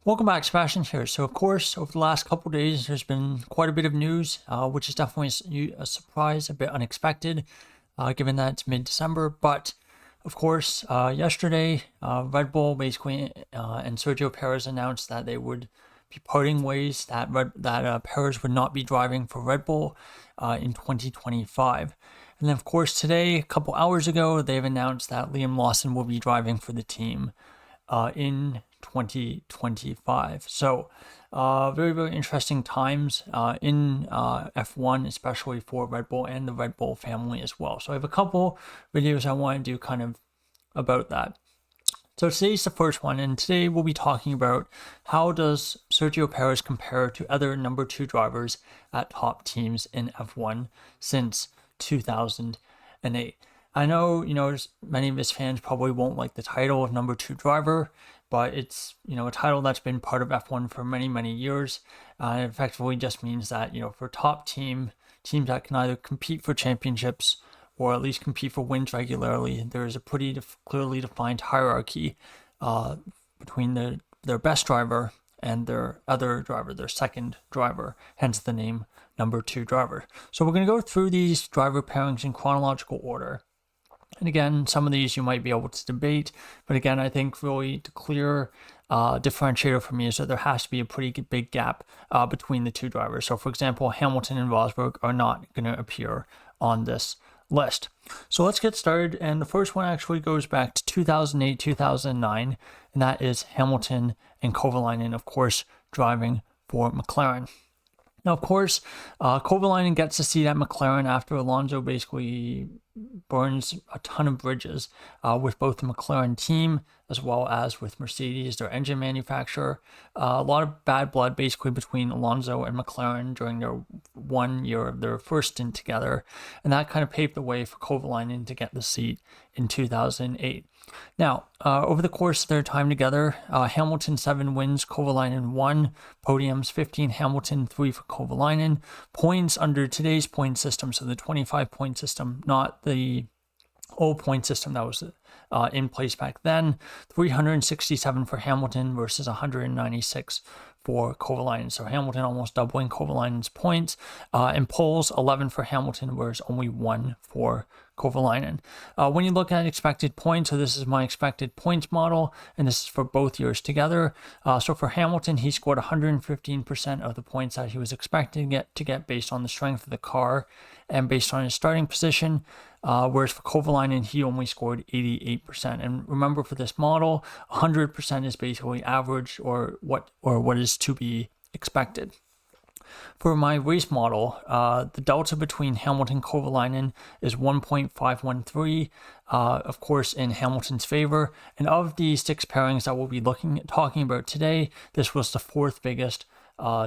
Welcome back, Sebastian here. So, of course, over the last couple of days, there's been quite a bit of news, which is definitely a surprise, a bit unexpected, given that it's mid-December. But, of course, yesterday, Red Bull basically and Sergio Perez announced that they would be parting ways, that Perez would not be driving for Red Bull in 2025. And then, of course, today, a couple hours ago, they've announced that Liam Lawson will be driving for the team in 2025. So very, very interesting times in F1, especially for Red Bull and the Red Bull family as well. So I have a couple videos I want to do kind of about that. So today's the first one, and today we'll be talking about how does Sergio Perez compare to other number 2 drivers at top teams in F1 since 2008. I know, many of his fans probably won't like the title of number 2 driver, but it's, a title that's been part of F1 for many, many years. It effectively just means that, for top teams that can either compete for championships or at least compete for wins regularly, there is a pretty clearly defined hierarchy between their best driver and their other driver, their second driver, hence the name number 2 driver. So we're going to go through these driver pairings in chronological order. And again, some of these you might be able to debate, but again, I think really the clear differentiator for me is that there has to be a pretty big gap between the 2 drivers. So for example, Hamilton and Rosberg are not going to appear on this list. So let's get started, and the first one actually goes back to 2008, 2009, and that is Hamilton and Kovalainen, of course, driving for McLaren. Now, of course, Kovalainen gets a seat at McLaren after Alonso basically burns a ton of bridges with both the McLaren team as well as with Mercedes, their engine manufacturer. A lot of bad blood basically between Alonso and McLaren during their 1 year of their first stint together, and that kind of paved the way for Kovalainen to get the seat in 2008. Now, over the course of their time together, Hamilton 7 wins, Kovalainen 1, podiums 15 Hamilton, 3 for Kovalainen. Points under today's point system, so the 25-point system, not the old point system that was in place back then, 367 for Hamilton versus 196 for Kovalainen. So Hamilton almost doubling Kovalainen's points. And poles, 11 for Hamilton, whereas only 1 for Kovalainen. When you look at expected points, so this is my expected points model, and this is for both years together. So for Hamilton, he scored 115% of the points that he was expecting to get based on the strength of the car and based on his starting position. Whereas for Kovalainen, he only scored 88%. And remember, for this model, 100% is basically average or what is to be expected. For my race model, the delta between Hamilton and Kovalainen is 1.513, of course, in Hamilton's favor. And of the 6 pairings that we'll be talking about today, this was the 4th biggest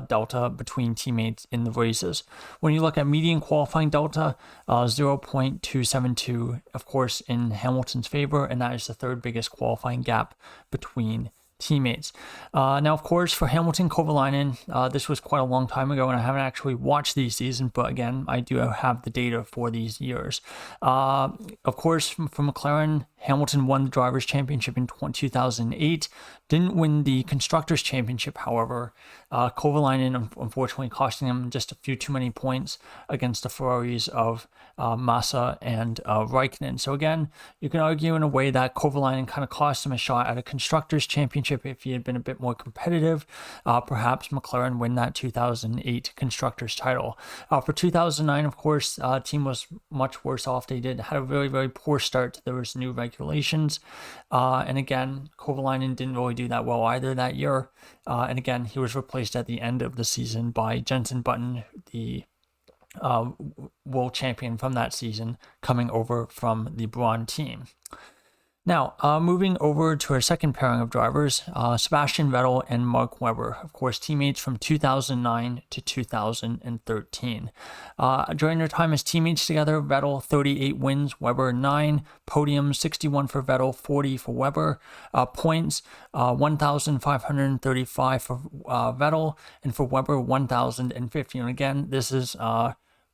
delta between teammates in the races. When you look at median qualifying delta, 0.272, of course, in Hamilton's favor, and that is the 3rd biggest qualifying gap between teammates. Now, of course, for Hamilton, Kovalainen, this was quite a long time ago, and I haven't actually watched these seasons, but again, I do have the data for these years. Of course, for McLaren, Hamilton won the Drivers' Championship in 2008, didn't win the Constructors' Championship, however. Kovalainen, unfortunately, costing him just a few too many points against the Ferraris of Massa and Raikkonen. So again, you can argue in a way that Kovalainen kind of cost him a shot at a Constructors' Championship if he had been a bit more competitive. Perhaps McLaren win that 2008 Constructors' title. For 2009, of course, team was much worse off. They had a very, very poor start. There was new regulations. And again, Kovalainen didn't really do that well either that year. And again, he was replaced at the end of the season by Jenson Button, the world champion from that season, coming over from the Braun team. Now, moving over to our second pairing of drivers, Sebastian Vettel and Mark Webber, of course, teammates from 2009 to 2013. During their time as teammates together, Vettel 38 wins, Webber 9, podiums 61 for Vettel, 40 for Webber, points 1,535 for Vettel, and for Webber 1,050. And again, this is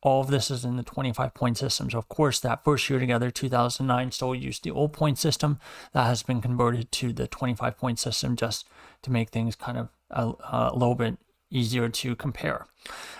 all of this is in the 25-point system. So, of course, that first year together, 2009, still used the old point system. That has been converted to the 25-point system just to make things kind of a little bit easier to compare.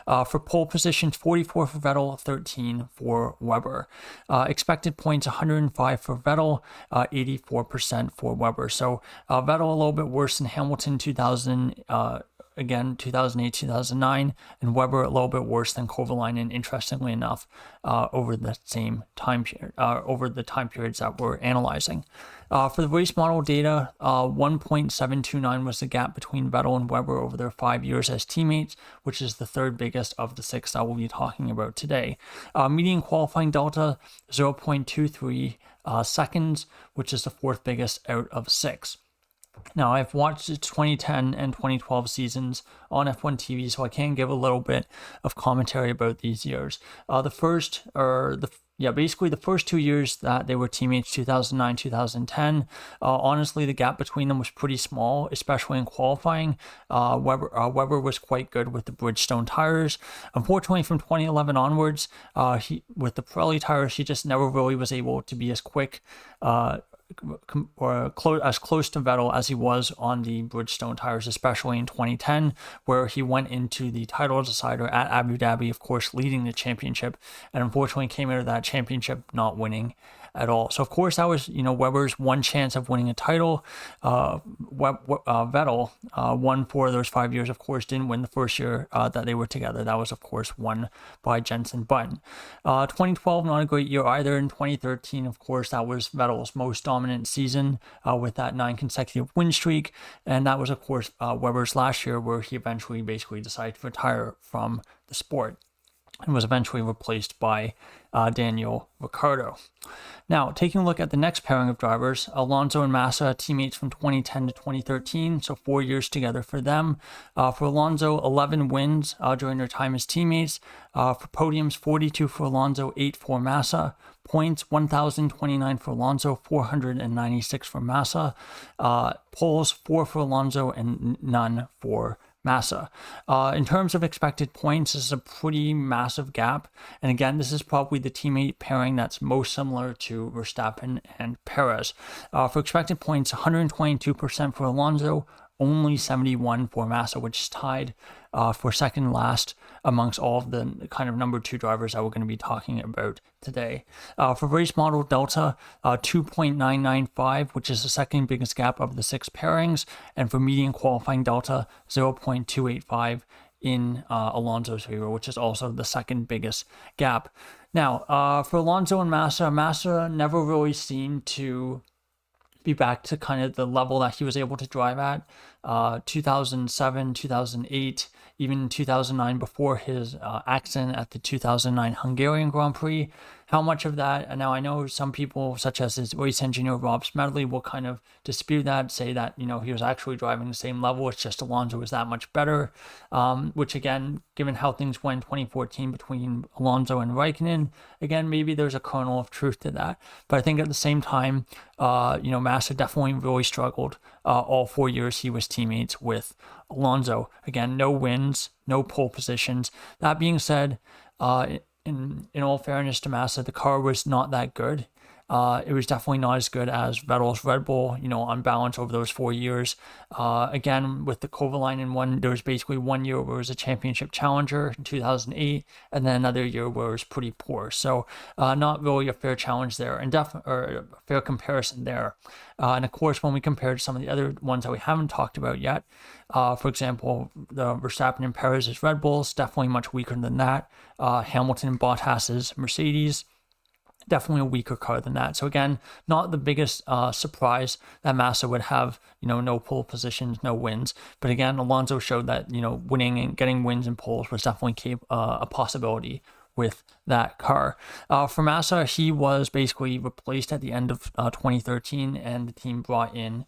For pole positions, 44 for Vettel, 13 for Weber. Expected points, 105 for Vettel, 84% for Weber. So Vettel a little bit worse than Hamilton 2008, 2009, and Weber a little bit worse than Kovalainen, interestingly enough, over the same time period, over the time periods that we're analyzing. For the race model data, 1.729 was the gap between Vettel and Weber over their 5 years as teammates, which is the third biggest of the 6 that we'll be talking about today. Median qualifying delta, 0.23 seconds, which is the fourth biggest out of 6. Now, I've watched the 2010 and 2012 seasons on F1 TV, so I can give a little bit of commentary about these years. Basically the first 2 years that they were teammates, 2009, 2010, honestly, the gap between them was pretty small, especially in qualifying. Weber was quite good with the Bridgestone tires. Unfortunately, from 2011 onwards, with the Pirelli tires, he just never really was able to be as quick, or as close to Vettel as he was on the Bridgestone tires, especially in 2010, where he went into the title decider at Abu Dhabi, of course, leading the championship, and unfortunately came out of that championship not winning at all. So of course that was, Weber's one chance of winning a title. Vettel won 4 of those 5 years, of course, didn't win the first year that they were together. That was, of course, won by Jenson Button. 2012, not a great year either. In 2013, of course, that was Vettel's most dominant season with that 9 consecutive win streak. And that was, of course, Weber's last year, where he eventually basically decided to retire from the sport and was eventually replaced by Daniel Ricciardo. Now, taking a look at the next pairing of drivers, Alonso and Massa, teammates from 2010 to 2013, so 4 years together for them. For Alonso, 11 wins during their time as teammates. For podiums, 42 for Alonso, 8 for Massa. Points, 1,029 for Alonso, 496 for Massa. Poles, 4 for Alonso and none for Massa. In terms of expected points, this is a pretty massive gap. And again, this is probably the teammate pairing that's most similar to Verstappen and Perez. For expected points, 122% for Alonso, only 71 for Massa, which is tied for second last amongst all of the kind of number 2 drivers that we're going to be talking about today. For race model delta, 2.995, which is the second biggest gap of the 6 pairings, and for median qualifying delta, 0.285 in Alonso's favor, which is also the second biggest gap. Now, for Alonso and Massa never really seemed to be back to kind of the level that he was able to drive at 2007, 2008, even 2009 before his accident at the 2009 Hungarian Grand Prix. How much of that, and now I know some people, such as his race engineer Rob Smedley, will kind of dispute that, say that, he was actually driving the same level, it's just Alonso was that much better, which again, given how things went in 2014 between Alonso and Raikkonen, again, maybe there's a kernel of truth to that. But I think at the same time, Massa definitely really struggled all 4 years he was teammates with Alonso. Again, no wins, no pole positions. That being said, in all fairness to Massa, the car was not that good. It was definitely not as good as Vettel's Red Bull, on balance over those 4 years. Again, with the Kovalainen one, there was basically 1 year where it was a championship challenger in 2008, and then another year where it was pretty poor. So not really a fair challenge there, and or a fair comparison there. And of course, when we compare to some of the other ones that we haven't talked about yet, for example, the Verstappen and Perez's Red Bulls, definitely much weaker than that. Hamilton and Bottas's Mercedes, definitely a weaker car than that. So again, not the biggest surprise that Massa would have, no pole positions, no wins. But again, Alonso showed that, winning and getting wins and poles was definitely a possibility with that car. For Massa, he was basically replaced at the end of 2013, and the team brought in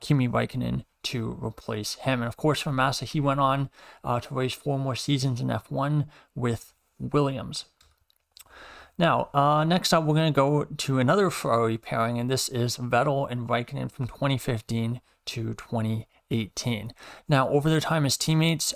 Kimi Raikkonen to replace him. And of course, for Massa, he went on to race 4 more seasons in F1 with Williams. Now, next up, we're going to go to another Ferrari pairing, and this is Vettel and Raikkonen from 2015 to 2018. 2018. Now, over their time as teammates,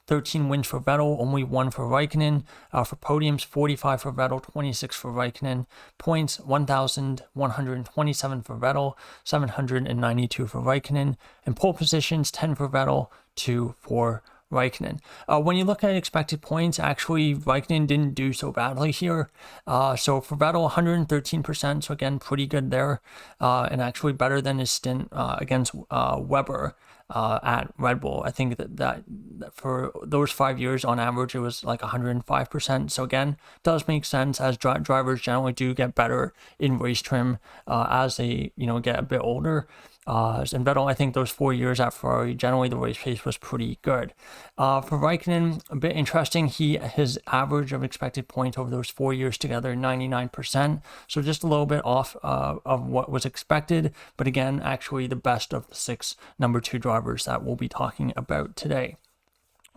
13 wins for Vettel, only 1 for Raikkonen. For podiums, 45 for Vettel, 26 for Raikkonen. Points, 1,127 for Vettel, 792 for Raikkonen. And pole positions, 10 for Vettel, 2 for Raikkonen. When you look at expected points, actually Raikkonen didn't do so badly here. So for Vettel, 113%, so again, pretty good there, and actually better than his stint against Weber at Red Bull. I think that for those 5 years on average, it was like 105%. So again, does make sense as drivers generally do get better in race trim as they get a bit older. And Vettel, I think those 4 years at Ferrari, generally the race pace was pretty good. For Raikkonen, a bit interesting, his average of expected points over those 4 years together, 99%. So just a little bit off of what was expected. But again, actually the best of the 6 number 2 drivers that we'll be talking about today.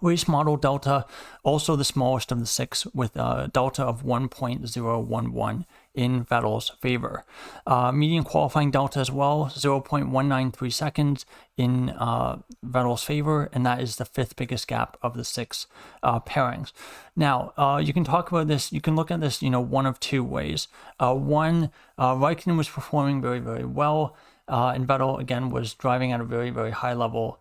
Race model delta, also the smallest of the 6, with a delta of 1.011 in Vettel's favor. Median qualifying delta as well, 0.193 seconds in Vettel's favor, and that is the 5th biggest gap of the 6 pairings. Now, you can talk about this, you can look at this, one of 2 ways. One, Raikkonen was performing very, very well, and Vettel, again, was driving at a very, very high level,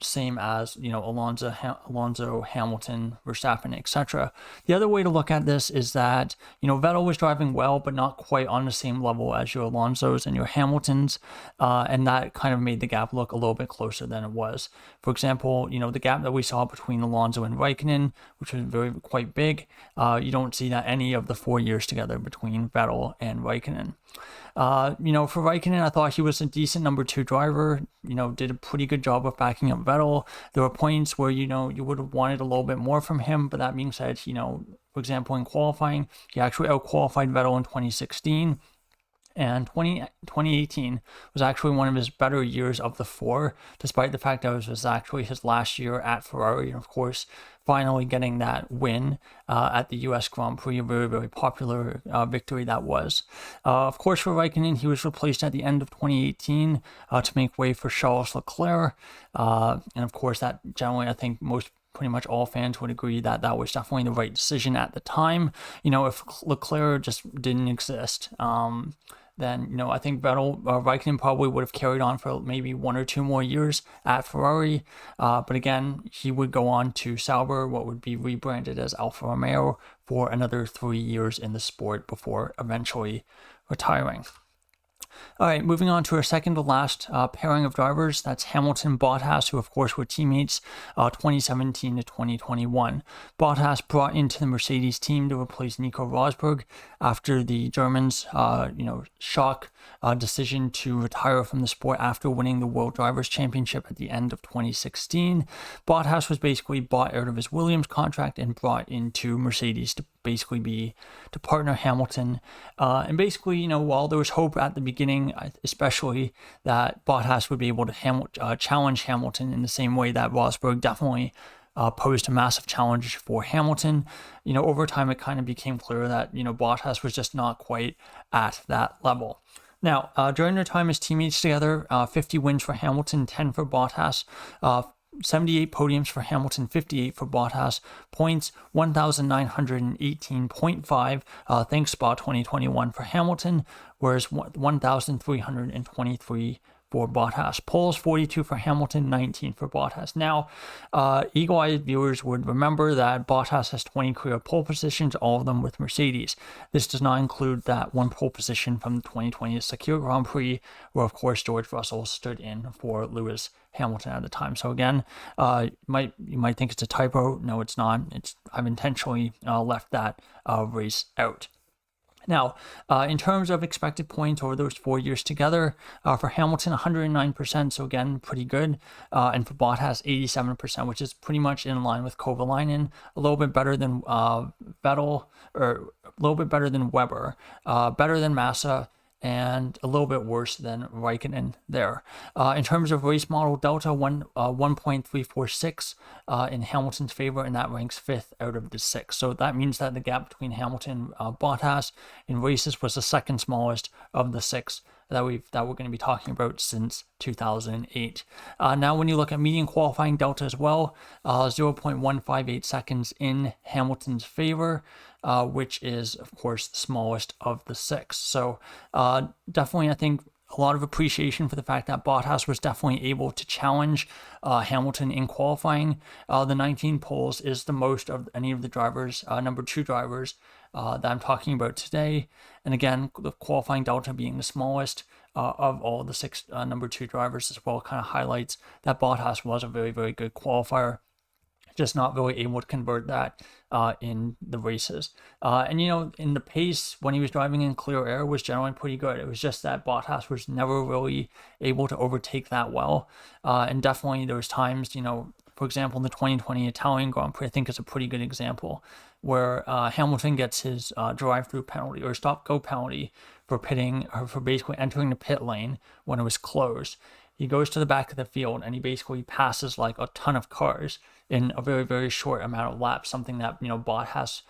same as Alonso, Hamilton, Verstappen, etc. The other way to look at this is that Vettel was driving well, but not quite on the same level as your Alonsos and your Hamiltons, and that kind of made the gap look a little bit closer than it was. For example, the gap that we saw between Alonso and Raikkonen, which was quite big, you don't see that any of the 4 years together between Vettel and Raikkonen. For Raikkonen, I thought he was a decent number 2 driver, did a pretty good job of backing up Vettel. There were points where, you would have wanted a little bit more from him, but that being said, for example, in qualifying, he actually out-qualified Vettel in 2016. And 2018 was actually one of his better years of the 4, despite the fact that it was actually his last year at Ferrari. And of course, finally getting that win at the US Grand Prix, a very, very popular victory that was. Of course, for Raikkonen, he was replaced at the end of 2018 to make way for Charles Leclerc. And of course, that generally, I think pretty much all fans would agree that that was definitely the right decision at the time. If Leclerc just didn't exist, then, I think Raikkonen probably would have carried on for maybe 1 or 2 more years at Ferrari. But again, he would go on to Sauber, what would be rebranded as Alfa Romeo, for another 3 years in the sport before eventually retiring. All right, moving on to our second to last pairing of drivers. That's Hamilton Bottas, who of course were teammates 2017 to 2021. Bottas brought into the Mercedes team to replace Nico Rosberg after the Germans, shock decision to retire from the sport after winning the World Drivers' Championship at the end of 2016. Bottas was basically bought out of his Williams contract and brought into Mercedes to basically to partner Hamilton. And basically, while there was hope at the beginning, especially that Bottas would be able to challenge Hamilton in the same way that Rosberg definitely posed a massive challenge for Hamilton, over time it kind of became clear that, Bottas was just not quite at that level. Now, during their time as teammates together, 50 wins for Hamilton, 10 for Bottas, 78 podiums for Hamilton, 58 for Bottas, points 1,918.5, thanks Spa 2021 for Hamilton, whereas 1,323 for Bottas. Poles, 42 for Hamilton, 19 for Bottas. Now, eagle-eyed viewers would remember that Bottas has 20 career pole positions, all of them with Mercedes. This does not include that one pole position from the 2020 Sakir Grand Prix, where of course George Russell stood in for Lewis Hamilton at the time. So again, you might think it's a typo. No, it's not. I've intentionally left that race out. Now, in terms of expected points over those 4 years together, for Hamilton, 109%, so again, pretty good. And for Bottas, 87%, which is pretty much in line with Kovalainen, a little bit better than Vettel, or a little bit better than Weber, better than Massa, and a little bit worse than Raikkonen there. In terms of race model delta, 1.346 in Hamilton's favor, and that ranks 5th out of the 6. So that means that the gap between Hamilton and Bottas in races was the second smallest of the 6 that we're going to be talking about since 2008. Now, when you look at median qualifying delta as well, 0.158 seconds in Hamilton's favor, which is, of course, the smallest of the six. So definitely, I think, a lot of appreciation for the fact that Bottas was definitely able to challenge Hamilton in qualifying. The 19 poles is the most of any of the drivers, number two drivers that I'm talking about today. And again, the qualifying delta being the smallest of all the six number two drivers as well kind of highlights that Bottas was a very, very good qualifier, just not really able to convert that in the races. And, in the pace when he was driving in clear air was generally pretty good. It was just that Bottas was never really able to overtake that well. And definitely there was times, for example, the 2020 Italian Grand Prix, I think is a pretty good example, where Hamilton gets his drive-through penalty or stop-go penalty for pitting, or for basically entering the pit lane when it was closed. He goes to the back of the field and he basically passes like a ton of cars in a very, very short amount of laps, something that, Bottas,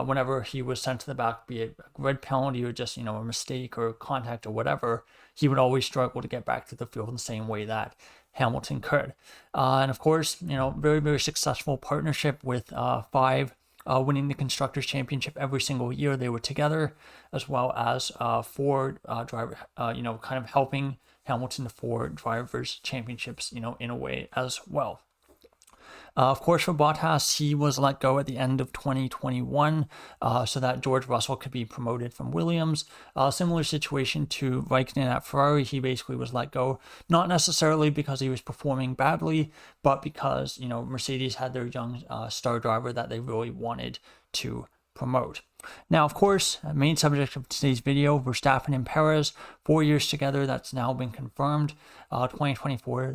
whenever he was sent to the back, be it a red penalty or just, a mistake or contact or whatever, he would always struggle to get back to the field in the same way that Hamilton could. And of course, very, very successful partnership with five winning the Constructors' Championship every single year they were together, as well as four driver, kind of helping Hamilton to four drivers' championships, in a way as well. Of course, for Bottas, he was let go at the end of 2021 so that George Russell could be promoted from Williams. Similar situation to Raikkonen at Ferrari. He basically was let go, not necessarily because he was performing badly, but because, Mercedes had their young star driver that they really wanted to promote. Now, of course, main subject of today's video, Verstappen and Perez, 4 years together, that's now been confirmed. 2024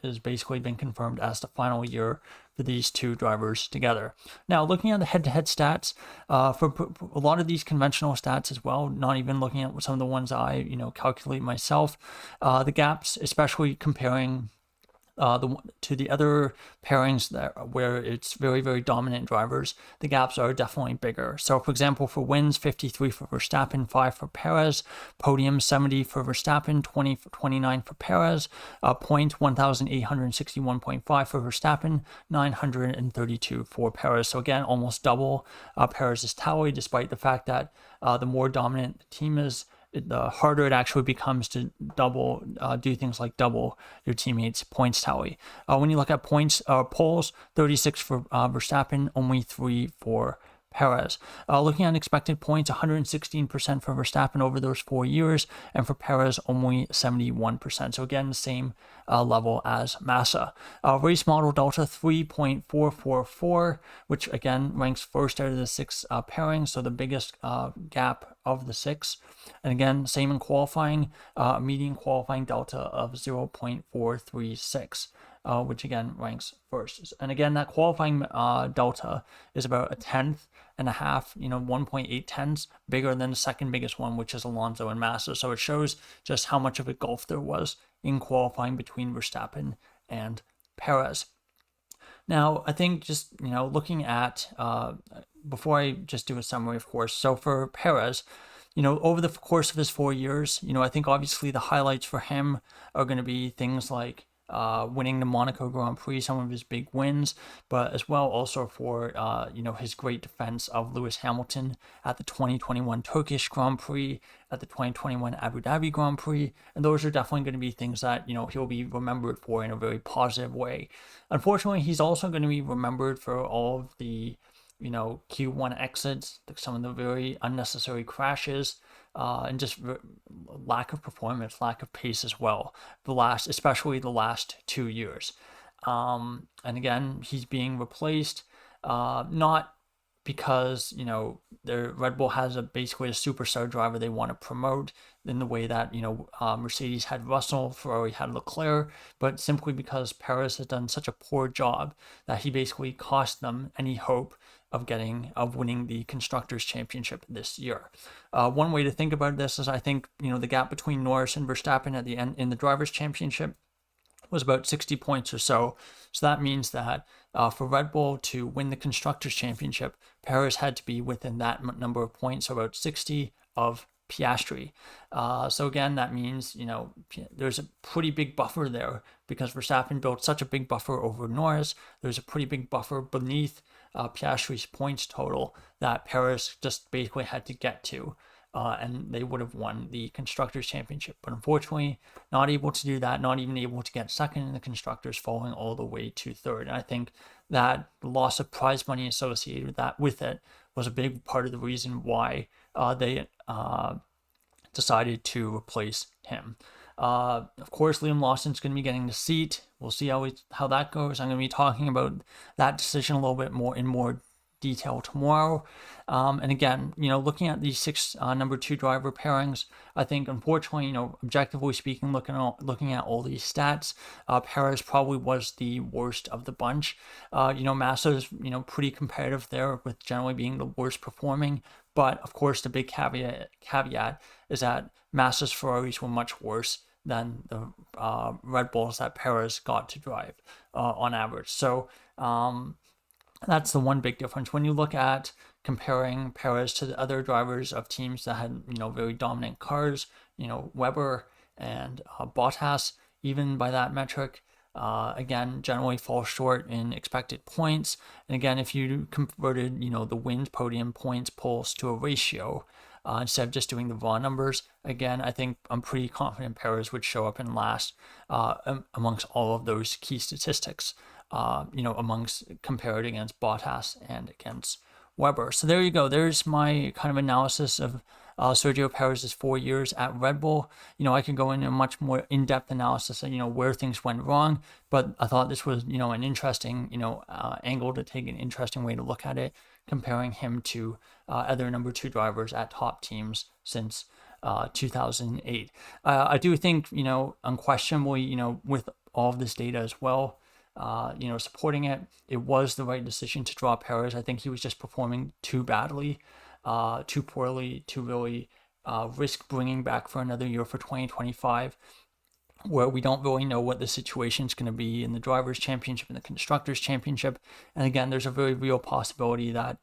has basically been confirmed as the final year for these two drivers together. Now, looking at the head-to-head stats, for a lot of these conventional stats as well, not even looking at some of the ones I, calculate myself, the gaps, especially comparing to the other pairings where it's very, very dominant drivers, the gaps are definitely bigger. So, for example, for wins, 53 for Verstappen, 5 for Perez, podium 70 for Verstappen, 29 for Perez, point 1,861.5 for Verstappen, 932 for Perez. So again, almost double Perez's tally, despite the fact that the more dominant the team is, the harder it actually becomes to do things like double your teammates' points tally. When you look at poles, 36 for Verstappen, only 3 for Perez. Looking at expected points, 116% for Verstappen over those 4 years, and for Perez, only 71%. So again, the same level as Massa. Race model delta 3.444, which again ranks first out of the 6 pairings, so the biggest gap of the 6. And again, same in qualifying, median qualifying delta of 0.436. Which again ranks first. And again, that qualifying delta is about 1/10 and a half, 1.8 tenths bigger than the second biggest one, which is Alonso and Massa. So it shows just how much of a gulf there was in qualifying between Verstappen and Perez. Now, I think just, looking at, before I just do a summary, of course, so for Perez, over the course of his 4 years, I think obviously the highlights for him are going to be things like winning the Monaco Grand Prix, some of his big wins, but as well also for, his great defense of Lewis Hamilton at the 2021 Turkish Grand Prix, at the 2021 Abu Dhabi Grand Prix, and those are definitely going to be things that, he'll be remembered for in a very positive way. Unfortunately, he's also going to be remembered for all of the, Q1 exits, some of the very unnecessary crashes, and just lack of performance, lack of pace as well. Especially the last 2 years. And again, he's being replaced, not because, Red Bull has basically a superstar driver they want to promote in the way that, Mercedes had Russell, Ferrari had Leclerc, but simply because Perez has done such a poor job that he basically cost them any hope of winning the Constructors' Championship this year. One way to think about this is I think, the gap between Norris and Verstappen at the end in the Drivers' Championship was about 60 points or so. So that means that for Red Bull to win the Constructors' Championship, Perez had to be within that number of points, so about 60 of Piastri. So again, that means, there's a pretty big buffer there because Verstappen built such a big buffer over Norris. There's a pretty big buffer beneath Piastri's points total that Perez just basically had to get to. And they would have won the Constructors' Championship. But unfortunately, not able to do that, not even able to get second in the Constructors, falling all the way to third. And I think that the loss of prize money associated with it was a big part of the reason why they decided to replace him. Of course, Liam Lawson's going to be getting the seat. We'll see how that goes. I'm going to be talking about that decision a little bit more in more detail tomorrow. And again, looking at these 6 number 2 driver pairings, I think unfortunately, objectively speaking, looking at all these stats, Perez probably was the worst of the bunch. Massa's pretty competitive there, with generally being the worst performing. But of course, the big caveat is that Massa's Ferraris were much worse than the Red Bulls that Perez got to drive on average. So that's the one big difference. When you look at comparing Perez to the other drivers of teams that had, very dominant cars, Weber and Bottas, even by that metric, again, generally fall short in expected points. And again, if you converted, the wins, podium, points, poles to a ratio, instead of just doing the raw numbers, again, I think I'm pretty confident Perez would show up in last amongst all of those key statistics. Amongst compared against Bottas and against Weber. So there you go. There's my kind of analysis of Sergio Perez's 4 years at Red Bull. I can go into a much more in-depth analysis of, where things went wrong, but I thought this was, an interesting, angle to take, an interesting way to look at it, comparing him to other number 2 drivers at top teams since 2008. I do think, unquestionably, with all of this data as well, supporting it was the right decision to draw Perez. I think he was just performing too badly, too poorly to really risk bringing back for another year for 2025, where we don't really know what the situation is going to be in the Drivers' Championship and the Constructors' Championship. And again, there's a very real possibility that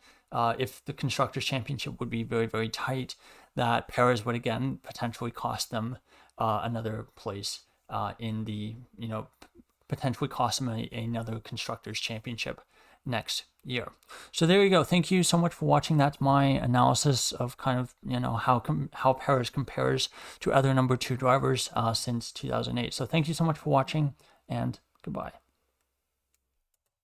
if the Constructors' Championship would be very, very tight, that Perez would again potentially cost them another place in the, potentially cost them another Constructors' Championship next year. So there you go. Thank you so much for watching. That's my analysis of kind of, how Perez compares to other number 2 drivers since 2008. So thank you so much for watching, and goodbye.